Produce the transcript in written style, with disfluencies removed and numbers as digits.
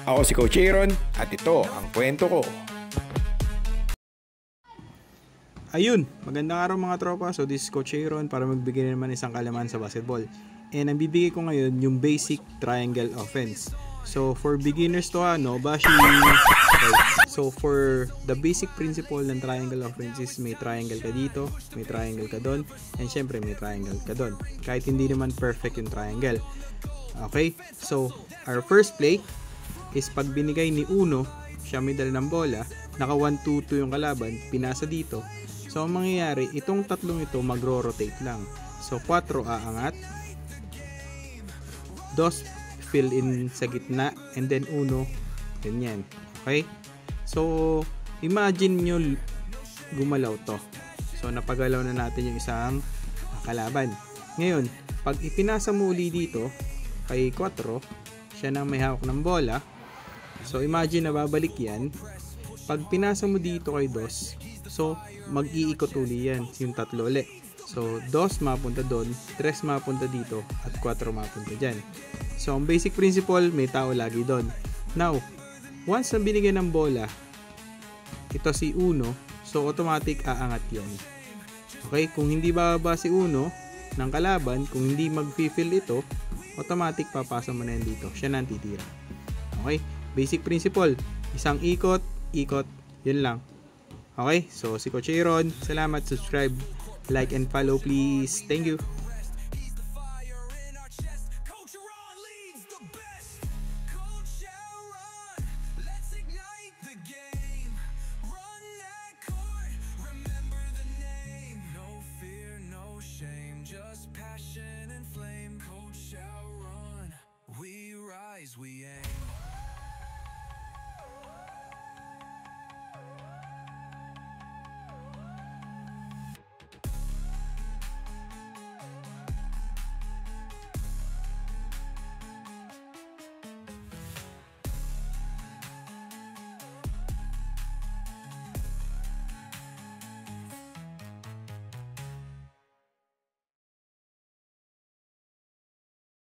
Ako si Coach Aaron at ito ang kwento ko. Ayun, magandang araw mga tropa. So this is Coach Aaron para magbigay naman isang kalaman sa basketball. And ang bibigay ko ngayon yung basic triangle offense. So for beginners to bashi. Okay. So for the basic principle ng triangle offense is may triangle ka dito, may triangle ka doon, and syempre may triangle ka doon. Kahit hindi naman perfect yung triangle. Okay, so our first play is pag binigay ni Uno, siya may dala ng bola, naka 1-2-2 yung kalaban, pinasa dito. So ang mangyayari, itong tatlong ito magro-rotate lang. So 4 aangat, 2 fill in sa gitna, and then 1 ganyan. Okay? So imagine nyo gumalaw to. So napagalaw na natin yung isang kalaban. Ngayon, pag ipinasa mo uli dito kay 4, siya nang may hawak ng bola. So imagine na babalik yan. Pag pinasa mo dito kay 2, so mag-iikot uli yan, yung 3 ulit. So 2 mapunta doon, 3 mapunta dito, at 4 mapunta dyan. So ang basic principle, may tao lagi doon. Now, once na binigyan ng bola, ito si Uno, so automatic aangat yan. Okay, kung hindi bababa si Uno ng kalaban, kung hindi mag-fill ito, automatic papasa mo na yan dito. Siya na ang titira. Okay? Basic principle. Isang ikot, yun lang. Okay? So, si Coach Aaron, salamat, subscribe, like, and follow please. Thank you.